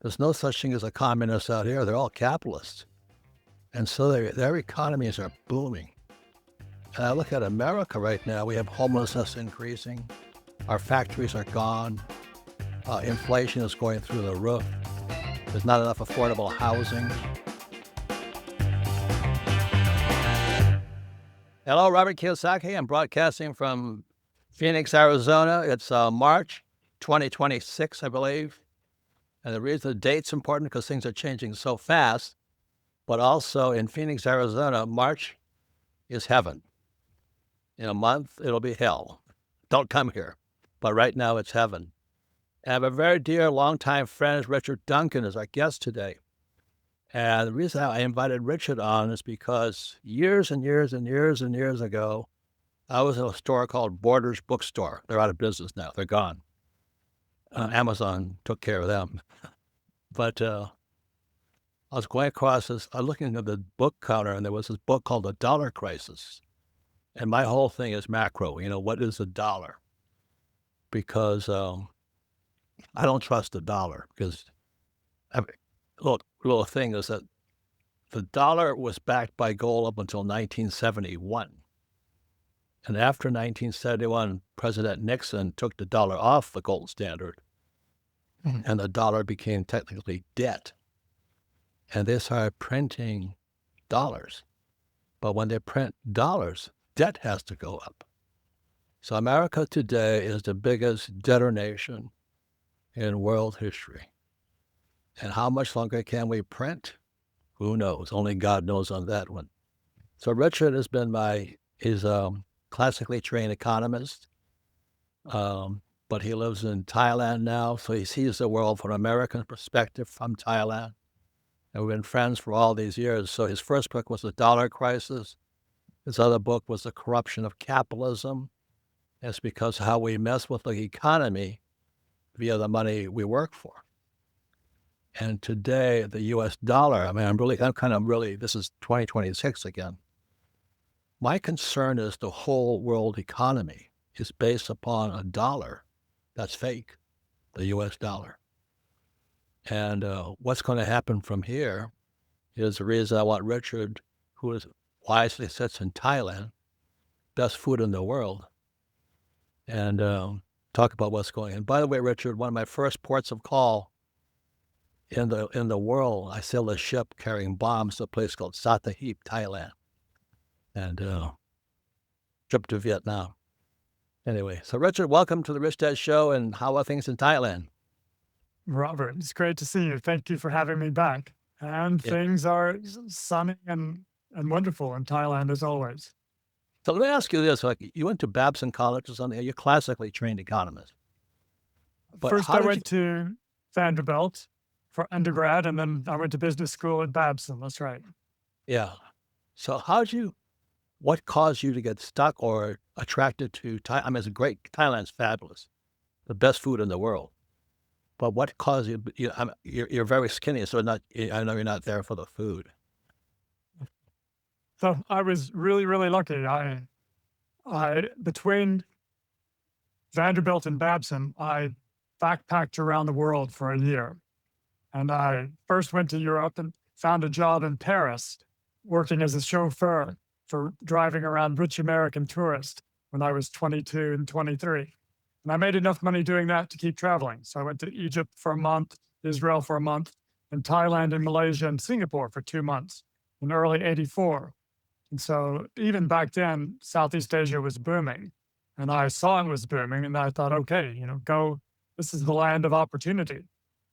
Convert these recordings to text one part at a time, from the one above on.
There's no such thing as a communist out here. They're all capitalists. And so their economies are booming. And I look at America right now, we have homelessness increasing. Our factories are gone. Inflation is going through the roof. There's not enough affordable housing. Hello, Robert Kiyosaki. I'm broadcasting from Phoenix, Arizona. It's March 2026, I believe. And the reason the date's important because things are changing so fast. But also in Phoenix, Arizona, March is heaven. In a month, it'll be hell. Don't come here. But right now, it's heaven. And I have a very dear, longtime friend, Richard Duncan, as our guest today. And the reason I invited Richard on is because years and years and years and years ago, I was in a store called Borders Bookstore. They're out of business now. They're gone. Amazon took care of them. But I was going across this, I was looking at the book counter, and there was this book called The Dollar Crisis. And my whole thing is macro. What is a dollar? Because I don't trust the dollar. Because little thing is that the dollar was backed by gold up until 1971. And after 1971, President Nixon took the dollar off the gold standard, and the dollar became technically debt. And they started printing dollars. But when they print dollars, debt has to go up. So America today is the biggest debtor nation in world history. And how much longer can we print? Who knows? Only God knows on that one. So Richard has been he's a classically trained economist, but he lives in Thailand now, so he sees the world from an American perspective from Thailand. And we've been friends for all these years. So his first book was The Dollar Crisis. His other book was The Corruption of Capitalism. It's because how we mess with the economy via the money we work for. And today, the U.S. dollar, this is 2026 again. My concern is the whole world economy is based upon a dollar that's fake, the U.S. dollar. And what's going to happen from here is the reason I want Richard, who wisely sits in Thailand, best food in the world, and talk about what's going on. And by the way, Richard, one of my first ports of call in the world, I sailed a ship carrying bombs to a place called Sattahip, Thailand, and trip to Vietnam. Anyway, so Richard, welcome to the Rich Dad Show, and how are things in Thailand? Robert, it's great to see you. Thank you for having me back. And Yeah. things are sunny and wonderful in Thailand as always. So let me ask you this: you went to Babson College or something? You're a classically trained economist. But First, how I did you? went to Vanderbilt for undergrad, and then I went to business school at Babson. That's right. Yeah. So what caused you to get stuck or attracted to Thailand? I mean, Thailand's fabulous, the best food in the world. But what caused you? You're very skinny, so I know you're not there for the food. So I was really, really lucky. I between Vanderbilt and Babson, I backpacked around the world for a year. And I first went to Europe and found a job in Paris working as a chauffeur for driving around rich American tourists when I was 22 and 23. And I made enough money doing that to keep traveling. So I went to Egypt for a month, Israel for a month, and Thailand and Malaysia and Singapore for 2 months in early 84. And so even back then, Southeast Asia was booming. And I saw it was booming, and I thought, okay, go, this is the land of opportunity.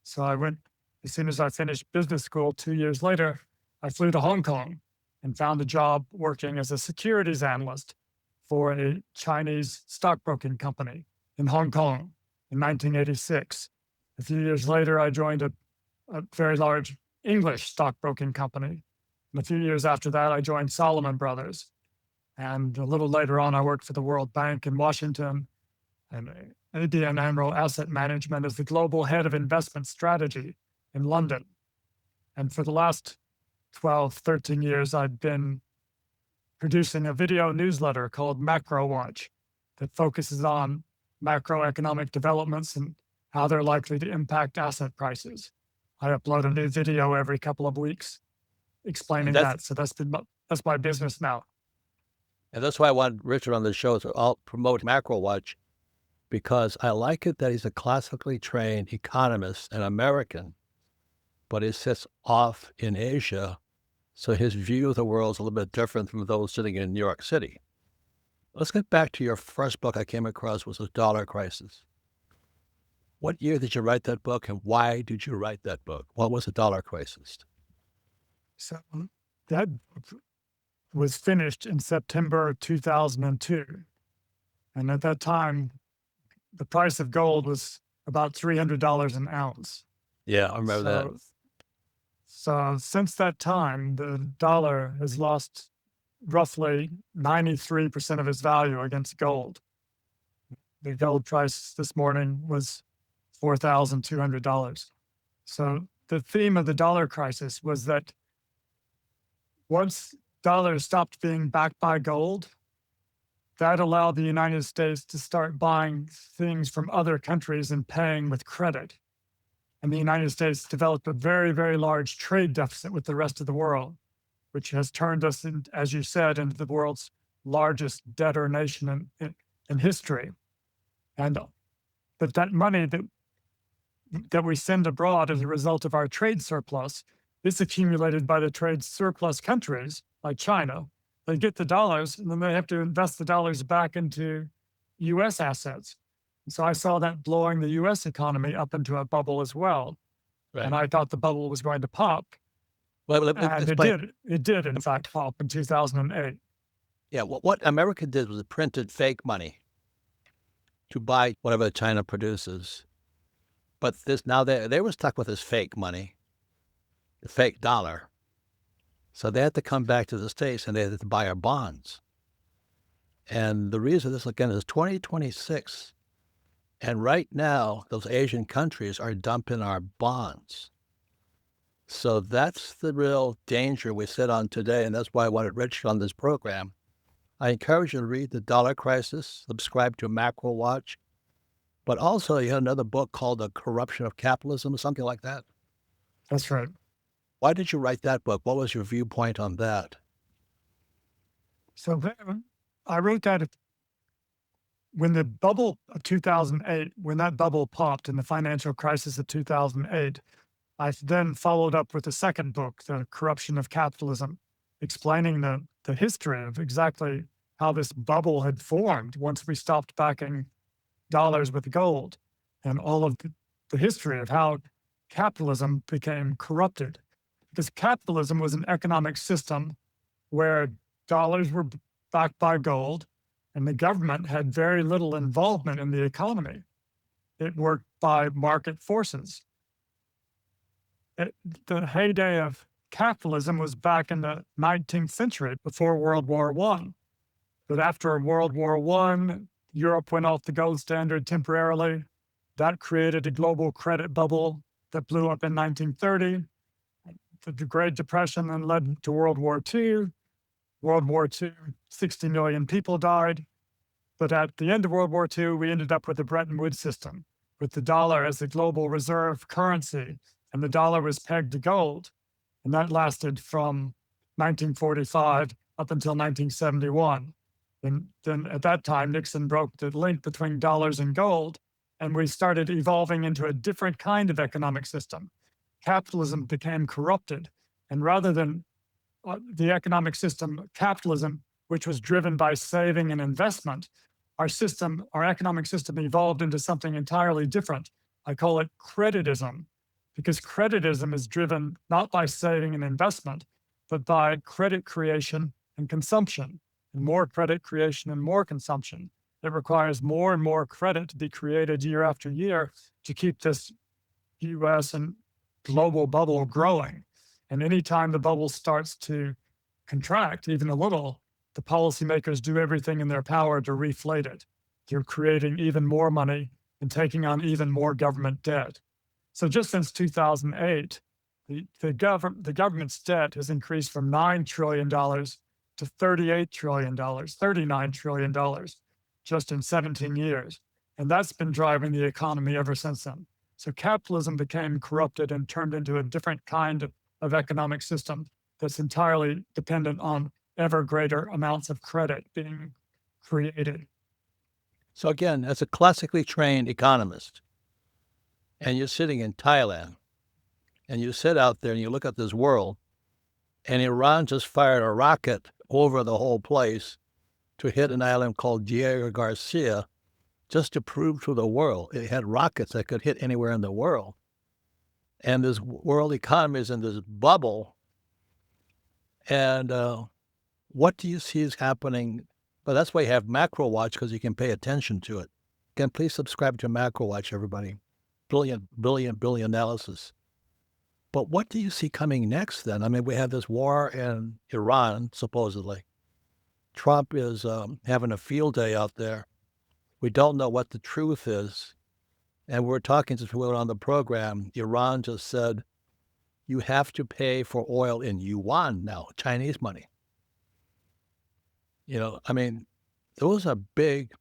So I went, as soon as I finished business school 2 years later, I flew to Hong Kong and found a job working as a securities analyst for a Chinese stockbroking company in Hong Kong in 1986. A few years later, I joined a very large English stockbroking company. And a few years after that, I joined Salomon Brothers. And a little later on, I worked for the World Bank in Washington and ABN AMRO Asset Management as the global head of investment strategy in London. And for the last 12, 13 years, I've been producing a video newsletter called Macro Watch that focuses on macroeconomic developments and how they're likely to impact asset prices. I upload a new video every couple of weeks And explaining that's that. So that's my business now. and that's why I want Richard on the show to all promote Macro Watch, because I like it that he's a classically trained economist and American, but he sits off in Asia, so his view of the world is a little bit different from those sitting in New York City. Let's get back to your first book I came across was The Dollar Crisis. What year did you write that book, and why did you write that book? What was the dollar crisis? So that was finished in September 2002. And at that time, the price of gold was about $300 an ounce. Yeah, I remember that. So since that time, the dollar has lost roughly 93% of its value against gold. The gold price this morning was $4,200. So the theme of the dollar crisis was that once dollars stopped being backed by gold, that allowed the United States to start buying things from other countries and paying with credit. And the United States developed a very, very large trade deficit with the rest of the world, which has turned us, as you said, into the world's largest debtor nation in history. And but that money that we send abroad as a result of our trade surplus is accumulated by the trade surplus countries like China. They get the dollars and then they have to invest the dollars back into US assets. So I saw that blowing the US economy up into a bubble as well. Right. And I thought the bubble was going to pop. Well, And it did. It did, in fact, pop in 2008. Yeah, what America did was it printed fake money to buy whatever China produces. But now they were stuck with this fake money, the fake dollar. So they had to come back to the States and they had to buy our bonds. And the reason this, again, is 2026. And right now, those Asian countries are dumping our bonds. So that's the real danger we sit on today. And that's why I wanted Richard on this program. I encourage you to read The Dollar Crisis, subscribe to Macro Watch. But also, you had another book called The Corruption of Capitalism or something like that. That's right. Why did you write that book? What was your viewpoint on that? So I wrote that when the bubble of 2008, when that bubble popped in the financial crisis of 2008, I then followed up with a second book, The Corruption of Capitalism, explaining the history of exactly how this bubble had formed once we stopped backing dollars with gold, and all of the history of how capitalism became corrupted. Because capitalism was an economic system where dollars were backed by gold, and the government had very little involvement in the economy. It worked by market forces. The heyday of capitalism was back in the 19th century, before World War I. But after World War I, Europe went off the gold standard temporarily. That created a global credit bubble that blew up in 1930. The Great Depression then led to World War II. World War II, 60 million people died. But at the end of World War II, we ended up with the Bretton Woods system, with the dollar as the global reserve currency, and the dollar was pegged to gold. And that lasted from 1945 up until 1971. And then at that time, Nixon broke the link between dollars and gold, and we started evolving into a different kind of economic system. Capitalism became corrupted. And rather than the economic system, capitalism, which was driven by saving and investment, our economic system evolved into something entirely different. I call it creditism, because creditism is driven not by saving and investment, but by credit creation and consumption, and more credit creation and more consumption. It requires more and more credit to be created year after year to keep this US and global bubble growing. And anytime the bubble starts to contract even a little, the policymakers do everything in their power to reflate it. They're creating even more money and taking on even more government debt. So just since 2008, the government's debt has increased from $9 trillion to $38 trillion, $39 trillion, just in 17 years. And that's been driving the economy ever since then. So capitalism became corrupted and turned into a different kind of economic system that's entirely dependent on ever greater amounts of credit being created. So again, as a classically trained economist, and you're sitting in Thailand, and you sit out there and you look at this world, and Iran just fired a rocket over the whole place to hit an island called Diego Garcia, just to prove to the world it had rockets that could hit anywhere in the world. And this world economy is in this bubble. And what do you see is happening? But that's why you have Macro Watch, because you can pay attention to it. Again, please subscribe to Macro Watch, everybody. Brilliant analysis. But what do you see coming next then? I mean, we have this war in Iran, supposedly. Trump is having a field day out there. We don't know what the truth is. And we're talking to people on the program. Iran just said, you have to pay for oil in yuan now, Chinese money. I mean, those are big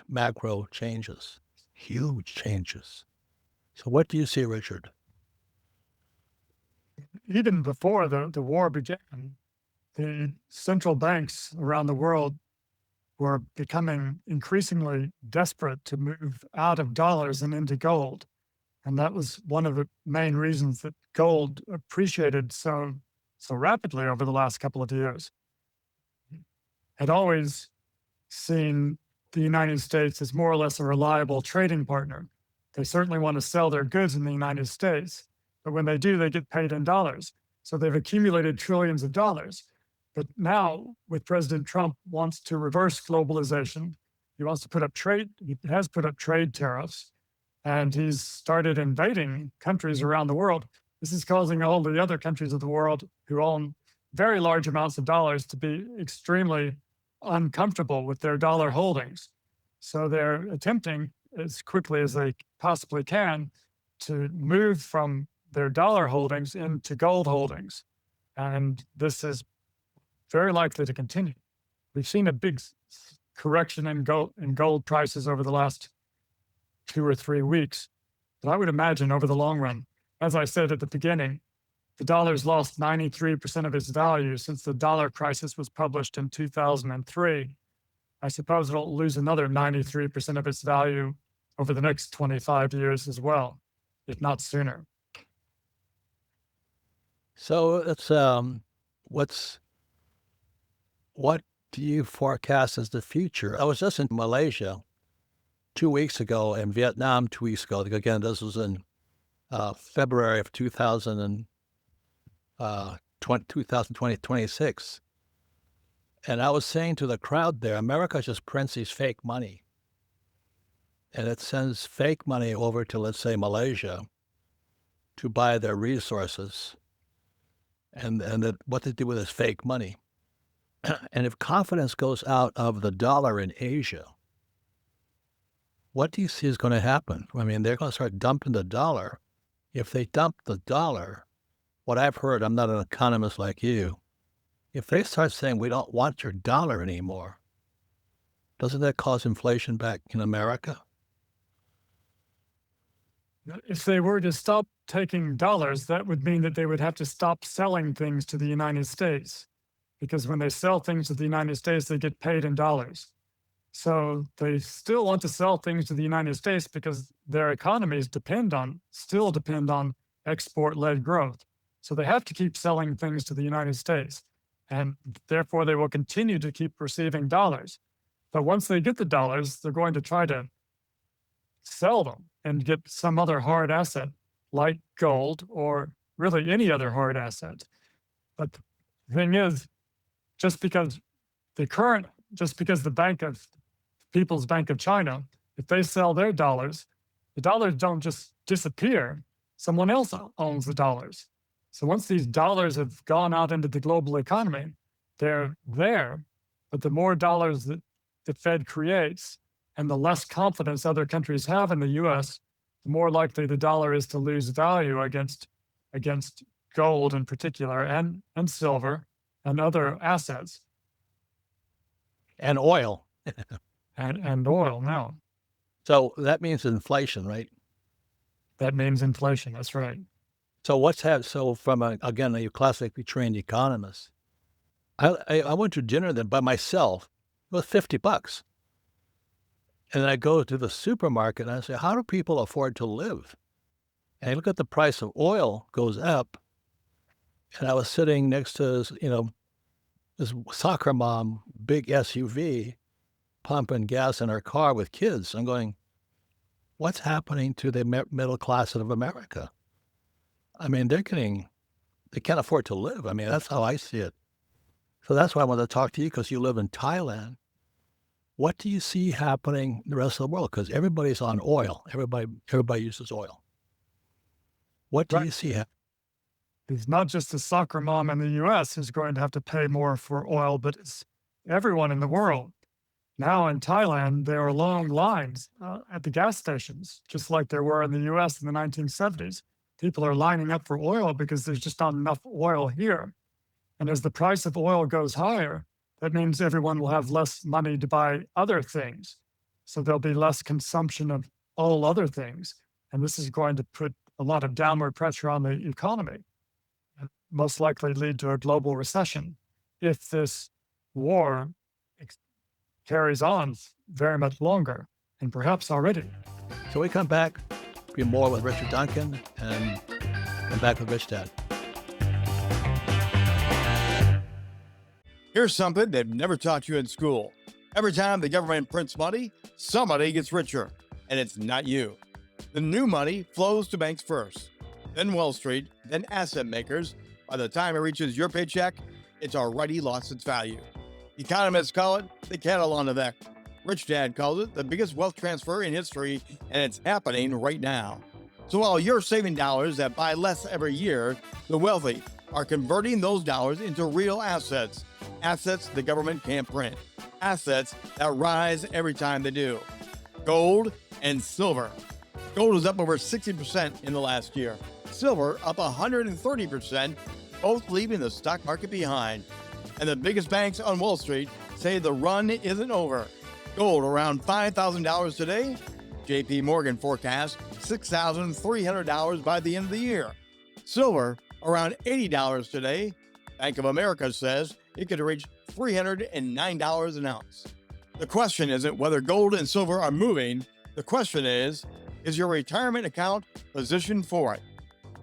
macro changes, huge changes. So what do you see, Richard? Even before the war began, the central banks around the world were becoming increasingly desperate to move out of dollars and into gold. And that was one of the main reasons that gold appreciated so rapidly over the last couple of years. Had always seen the United States as more or less a reliable trading partner. They certainly want to sell their goods in the United States, but when they do, they get paid in dollars. So they've accumulated trillions of dollars. But now, with President Trump wants to reverse globalization, he wants to put up trade, he has put up trade tariffs, and he's started invading countries around the world. This is causing all the other countries of the world who own very large amounts of dollars to be extremely uncomfortable with their dollar holdings. So they're attempting as quickly as they possibly can to move from their dollar holdings into gold holdings. And this is very likely to continue. We've seen a big correction in gold prices over the last 2 or 3 weeks. But I would imagine over the long run, as I said at the beginning, the dollar's lost 93% of its value since the dollar crisis was published in 2003. I suppose it'll lose another 93% of its value over the next 25 years as well, if not sooner. So it's what do you forecast as the future? I was just in Malaysia 2 weeks ago and Vietnam 2 weeks ago. Again, this was in February of 2026. And I was saying to the crowd there, America just prints these fake money. And it sends fake money over to, let's say, Malaysia to buy their resources. And what they do with this fake money. And if confidence goes out of the dollar in Asia, what do you see is going to happen? I mean, they're going to start dumping the dollar. If they dump the dollar, what I've heard, I'm not an economist like you, if they start saying we don't want your dollar anymore, doesn't that cause inflation back in America? If they were to stop taking dollars, that would mean that they would have to stop selling things to the United States. Because when they sell things to the United States, they get paid in dollars. So they still want to sell things to the United States because their economies still depend on export-led growth. So they have to keep selling things to the United States. And therefore, they will continue to keep receiving dollars. But once they get the dollars, they're going to try to sell them and get some other hard asset like gold or really any other hard asset. But the thing is, just because the People's Bank of China, if they sell their dollars, the dollars don't just disappear. Someone else owns the dollars. So once these dollars have gone out into the global economy, they're there. But the more dollars that the Fed creates and the less confidence other countries have in the US, the more likely the dollar is to lose value against gold in particular and silver and other assets. And oil. And oil now. So that means inflation, right? That means inflation. That's right. So so from again, a classically trained economist, I went to dinner then by myself. It was $50. And then I go to the supermarket and I say, how do people afford to live? And I look at the price of oil goes up. And I was sitting next to this soccer mom, big SUV, pumping gas in her car with kids. I'm going, what's happening to the middle class of America? I mean, they can't afford to live. I mean, that's how I see it. So that's why I wanted to talk to you, because you live in Thailand. What do you see happening in the rest of the world? Because everybody's on oil. Everybody uses oil. What do Right. you see happening? It's not just the soccer mom in the US who's going to have to pay more for oil, but it's everyone in the world. Now in Thailand, there are long lines at the gas stations, just like there were in the US in the 1970s. People are lining up for oil because there's just not enough oil here. And as the price of oil goes higher, that means everyone will have less money to buy other things. So there'll be less consumption of all other things. And this is going to put a lot of downward pressure on the economy and most likely lead to a global recession if this war carries on very much longer, and perhaps already. So we come back, be more with Richard Duncan, and come back with Rich Dad. Here's something they've never taught you in school. Every time the government prints money, somebody gets richer, and it's not you. The new money flows to banks first, then Wall Street, then asset makers. By the time it reaches your paycheck, it's already lost its value. Economists call it the catalog effect. Rich Dad calls it the biggest wealth transfer in history, and it's happening right now. So while you're saving dollars that buy less every year, the wealthy are converting those dollars into real assets. Assets the government can't print. Assets that rise every time they do. Gold and silver. Gold is up over 60% in the last year. Silver up 130%, both leaving the stock market behind. And the biggest banks on Wall Street say the run isn't over. Gold around $5,000 today. JP Morgan forecasts $6,300 by the end of the year. Silver around $80 today. Bank of America says it could reach $309 an ounce. The question isn't whether gold and silver are moving. The question is your retirement account positioned for it?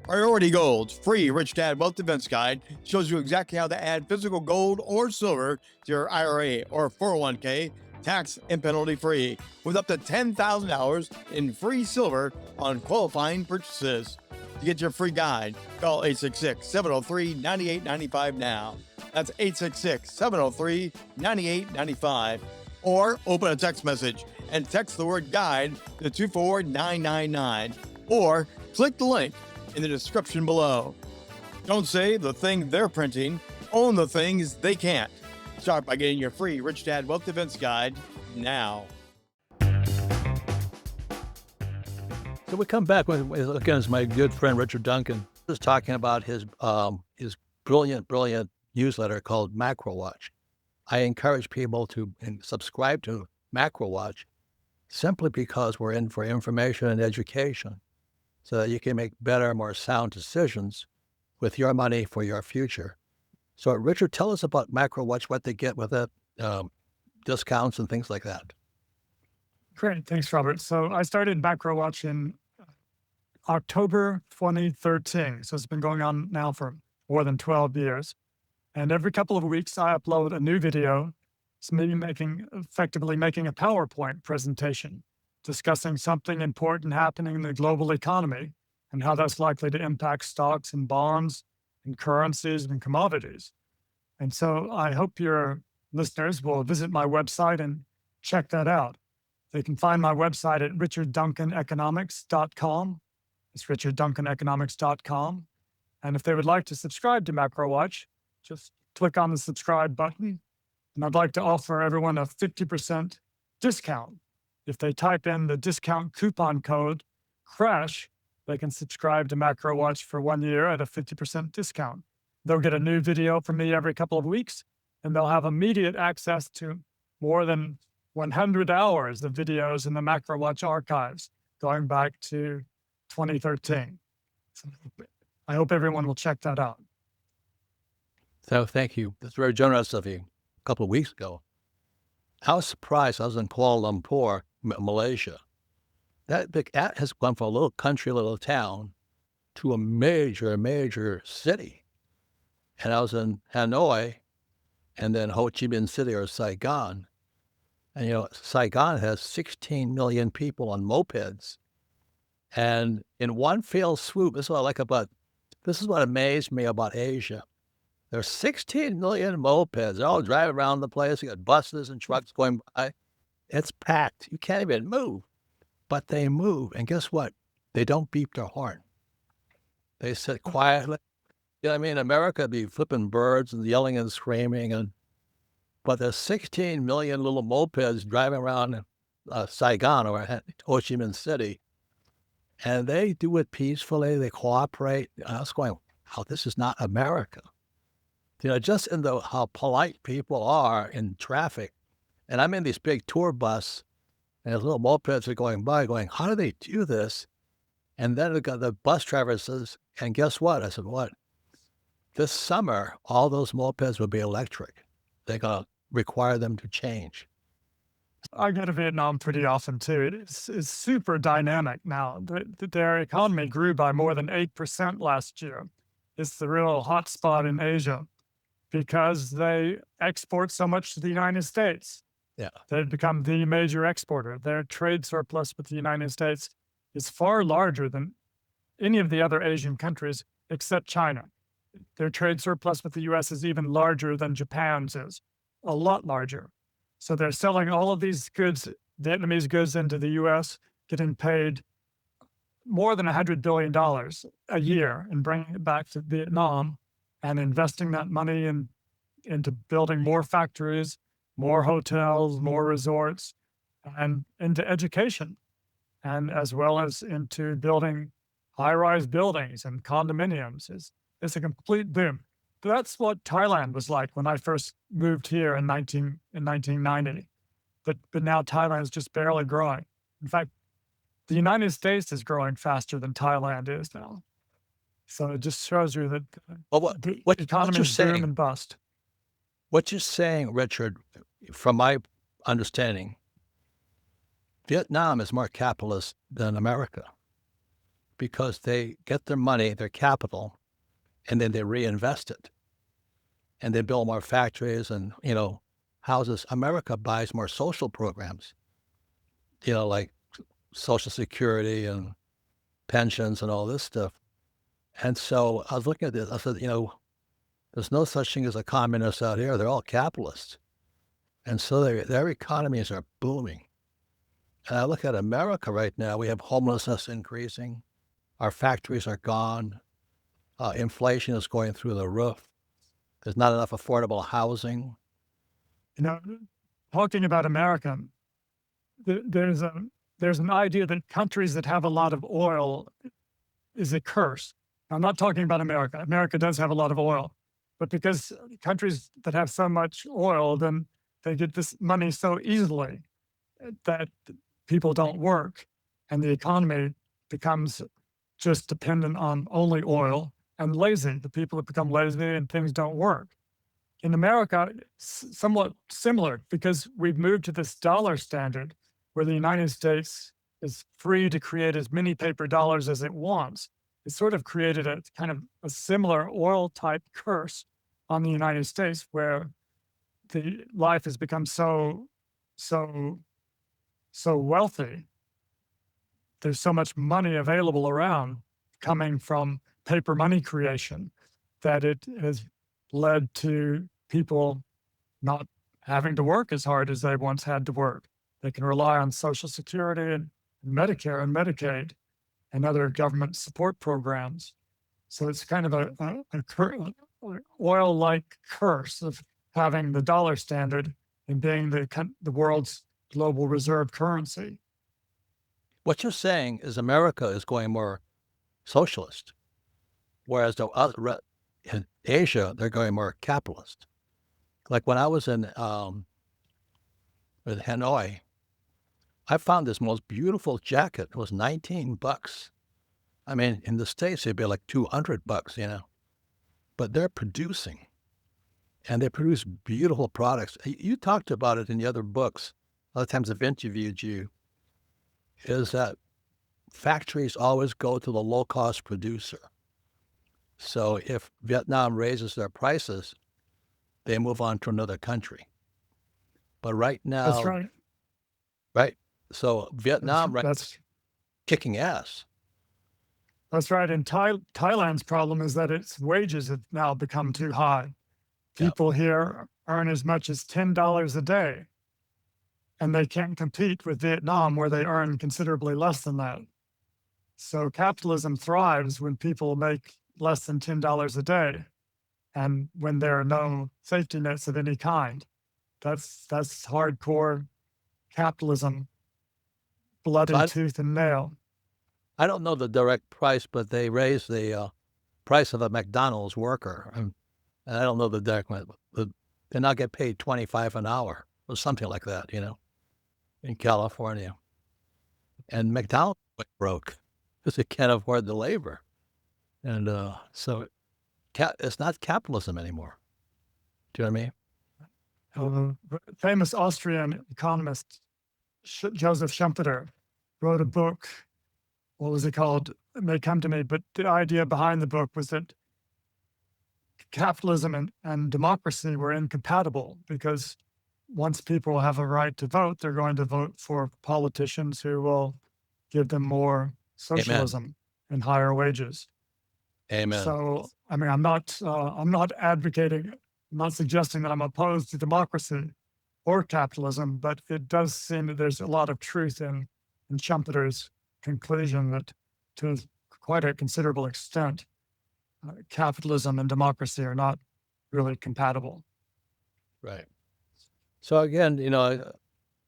Priority Gold's free Rich Dad Wealth Defense Guide shows you exactly how to add physical gold or silver to your IRA or 401k tax and penalty free with up to $10,000 in free silver on qualifying purchases. To get your free guide, call 866-703-9895 now. That's 866-703-9895. Or open a text message and text the word guide to 24999. Or click the link in the description below. Don't say the thing they're printing, own the things they can't. Start by getting your free Rich Dad Wealth Defense Guide now. So we come back with again, it's my good friend Richard Duncan. He was talking about his brilliant newsletter called Macro Watch. I encourage people to subscribe to Macro Watch simply because we're in for information and education, so that you can make better, more sound decisions with your money for your future. So Richard, tell us about Macro Watch, what they get with it, discounts and things like that. Great. Thanks, Robert. So I started Macro Watch in October 2013. So it's been going on now for more than 12 years. And every couple of weeks, I upload a new video. It's me effectively making a PowerPoint presentation discussing something important happening in the global economy and how that's likely to impact stocks and bonds and currencies and commodities. And so I hope your listeners will visit my website and check that out. They can find my website at richardduncaneconomics.com. It's richardduncaneconomics.com. And if they would like to subscribe to Macro Watch, just click on the subscribe button. And I'd like to offer everyone a 50% discount. If they type in the discount coupon code CRASH, they can subscribe to Macro Watch for 1 year at a 50% discount. They'll get a new video from me every couple of weeks, and they'll have immediate access to more than 100 hours of videos in the Macro Watch archives, going back to 2013. So I hope everyone will check that out. So thank you. That's very generous of you. A couple of weeks ago, I was surprised. I was in Kuala Lumpur, Malaysia. That has gone from a little country, little town to a major, major city. And I was in Hanoi and then Ho Chi Minh City or Saigon. And, Saigon has 16 million people on mopeds. And in one fell swoop, this is what amazed me about Asia. There's 16 million mopeds. They're all driving around the place. You got buses and trucks going by. It's packed. You can't even move. But they move. And guess what? They don't beep their horn. They sit quietly. America be flipping birds and yelling and screaming. But there's 16 million little mopeds driving around Saigon or Ho Chi Minh City. And they do it peacefully. They cooperate. I was going, wow, this is not America. Just in how polite people are in traffic. And I'm in this big tour bus, and those little mopeds are going by going, how do they do this? And then the bus driver says, and guess what? I said, what? This summer, all those mopeds will be electric. They're going to require them to change. I go to Vietnam pretty often too. It's super dynamic now. Their economy grew by more than 8% last year. It's the real hotspot in Asia because they export so much to the United States. Yeah. They've become the major exporter. Their trade surplus with the United States is far larger than any of the other Asian countries except China. Their trade surplus with the US is even larger than Japan's is, a lot larger. So they're selling all of these goods, Vietnamese goods, into the US, getting paid more than $100 billion a year and bringing it back to Vietnam and investing that money into building more factories, more hotels, more resorts, and into education, and as well as into building high-rise buildings and condominiums. It's a complete boom. That's what Thailand was like when I first moved here in 1990. But now Thailand is just barely growing. In fact, the United States is growing faster than Thailand is now. So it just shows you that the economy is boom and bust. What you're saying, Richard, from my understanding, Vietnam is more capitalist than America because they get their money, their capital, and then they reinvest it. And they build more factories and, houses. America buys more social programs, like Social Security and pensions and all this stuff. And so I was looking at this. I said, there's no such thing as a communist out here. They're all capitalists. And so their economies are booming. And I look at America right now. We have homelessness increasing. Our factories are gone. Inflation is going through the roof. There's not enough affordable housing. Talking about America, there's an idea that countries that have a lot of oil is a curse. I'm not talking about America. America does have a lot of oil, but because countries that have so much oil, then they get this money so easily that people don't work, and the economy becomes just dependent on only oil and lazy. The people have become lazy and things don't work. In America, it's somewhat similar because we've moved to this dollar standard where the United States is free to create as many paper dollars as it wants. It sort of created a kind of a similar oil type curse on the United States where the life has become so wealthy. There's so much money available around coming from paper money creation that it has led to people not having to work as hard as they once had to work. They can rely on Social Security and Medicare and Medicaid and other government support programs. So it's kind of an oil-like curse of having the dollar standard and being the world's global reserve currency. What you're saying is America is going more socialist, whereas in Asia, they're going more capitalist. Like when I was in Hanoi, I found this most beautiful jacket. It was $19. I mean, in the States, it'd be like $200, but they're producing, and they produce beautiful products. You talked about it in the other books. A lot of times I've interviewed you, is that factories always go to the low-cost producer. So if Vietnam raises their prices, they move on to another country. But right That's now, right. right? So That's Vietnam right that's kicking ass. that's right. And Thailand's problem is that its wages have now become too high. Yeah. People here earn as much as $10 a day, and they can't compete with Vietnam, where they earn considerably less than that. So capitalism thrives when people make less than $10 a day, and when there are no safety nets of any kind. That's hardcore capitalism, So bloody tooth and nail. I don't know the direct price, but they raised the price of a McDonald's worker. And I don't know the direct one, but they now get paid $25 an hour or something like that, in California. And McDonald's went broke because they can't afford the labor. And so it's not capitalism anymore. Do you know what I mean? Famous Austrian economist Joseph Schumpeter wrote a book. What was it called? It may come to me, but the idea behind the book was that capitalism and democracy were incompatible, because once people have a right to vote, they're going to vote for politicians who will give them more Amen. socialism and higher wages. Amen. So, I mean, I'm not advocating, I'm not suggesting that I'm opposed to democracy or capitalism, but it does seem that there's a lot of truth in Schumpeter's conclusion that, to quite a considerable extent, capitalism and democracy are not really compatible. Right. So again,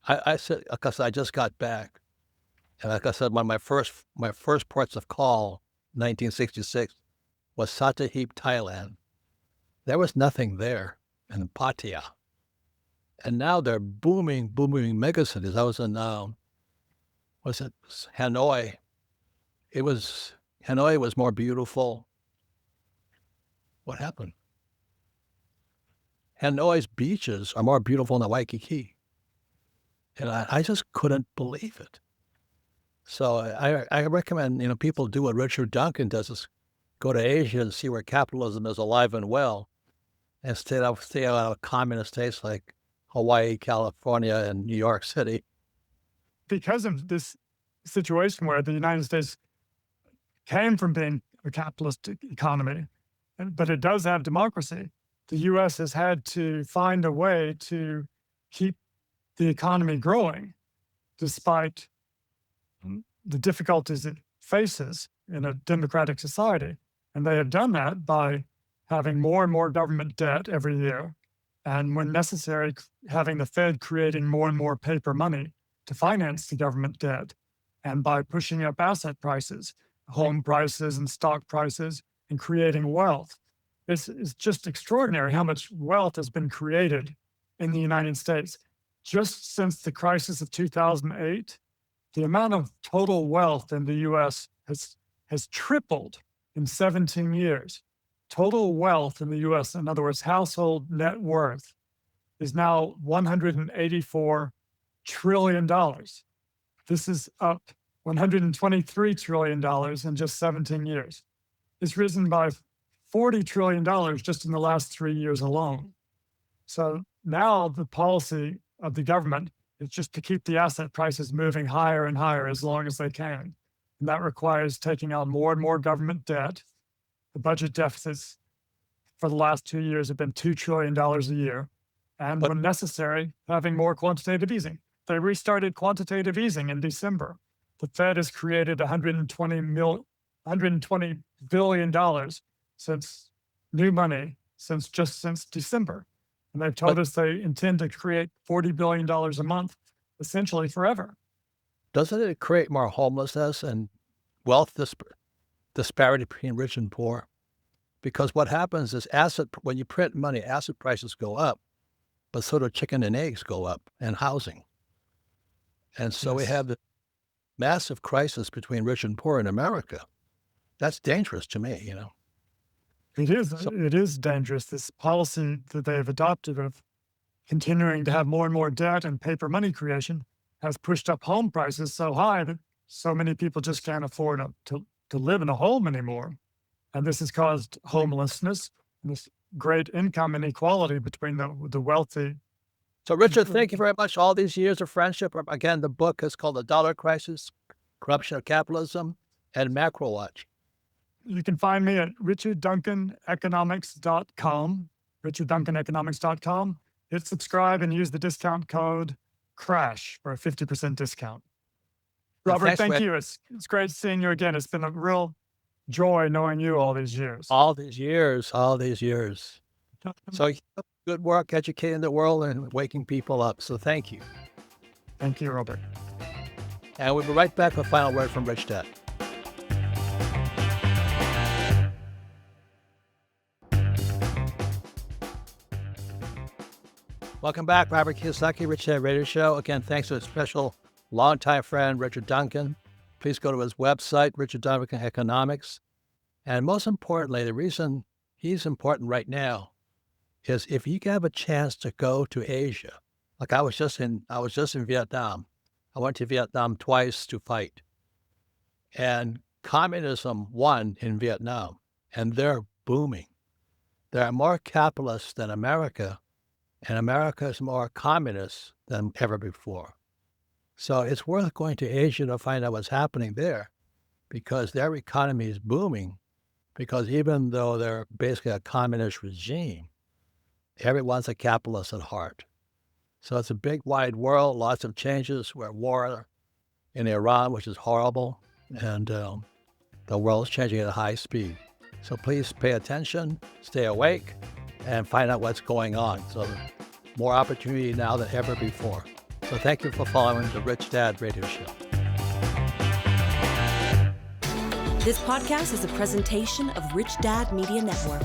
I said, because I just got back, and like I said, one of my first ports of call, 1966, was Sattahip, Thailand. There was nothing there in Pattaya, and now they're booming megacities. I was in was it Hanoi? Hanoi was more beautiful. What happened? Hanoi's beaches are more beautiful than Waikiki, and I just couldn't believe it. So I recommend people do what Richard Duncan does, is go to Asia and see where capitalism is alive and well, and stay out of communist states like Hawaii, California, and New York City. Because of this situation where the United States came from being a capitalist economy, but it does have democracy, the US has had to find a way to keep the economy growing despite the difficulties it faces in a democratic society. And they have done that by having more and more government debt every year, and when necessary, having the Fed creating more and more paper money to finance the government debt, and by pushing up asset prices, home prices and stock prices, and creating wealth. This is just extraordinary how much wealth has been created in the United States. Just since the crisis of 2008, the amount of total wealth in the US has tripled in 17 years. Total wealth in the US, in other words, household net worth, is now $184 trillion. This is up $123 trillion in just 17 years. It's risen by $40 trillion just in the last 3 years alone. So now the policy of the government is just to keep the asset prices moving higher and higher as long as they can. And that requires taking on more and more government debt. The budget deficits for the last 2 years have been $2 trillion a year. And when necessary, having more quantitative easing. They restarted quantitative easing in December. The Fed has created $120 billion since new money since December. And they've told us they intend to create $40 billion a month, essentially forever. Doesn't it create more homelessness and wealth disparity between rich and poor? Because what happens is when you print money, asset prices go up, but so do chicken and eggs go up, and housing. And so we have the massive crisis between rich and poor in America. That's dangerous to me, It is. So, It is dangerous. This policy that they've adopted of continuing to have more and more debt and paper money creation has pushed up home prices so high that so many people just can't afford to live in a home anymore. And this has caused homelessness and this great income inequality between the wealthy. so Richard, thank you very much. All these years of friendship. Again, the book is called The Dollar Crisis, Corruption of Capitalism, and Macro Watch. You can find me at richardduncaneconomics.com, richardduncaneconomics.com. Hit subscribe and use the discount code CRASH for a 50% discount. Robert, thank you. It's great seeing you again. It's been a real joy knowing you all these years. All these years. So good work educating the world and waking people up. So thank you. Thank you, Robert. And we'll be right back with a final word from Rich Dad. Welcome back, Robert Kiyosaki, Rich Dad Radio Show. Again, thanks to a special longtime friend, Richard Duncan. Please go to his website, Richard Duncan Economics. And most importantly, the reason he's important right now is if you have a chance to go to Asia, like I was just in Vietnam. I went to Vietnam twice to fight. And communism won in Vietnam, and they're booming. There are more capitalists than America, and America is more communist than ever before. So it's worth going to Asia to find out what's happening there, because their economy is booming, because even though they're basically a communist regime, everyone's a capitalist at heart. So it's a big, wide world, lots of changes. We're at war in Iran, which is horrible, and the world's changing at a high speed. So please pay attention, stay awake, and find out what's going on. So more opportunity now than ever before. So thank you for following the Rich Dad Radio Show. This podcast is a presentation of Rich Dad Media Network.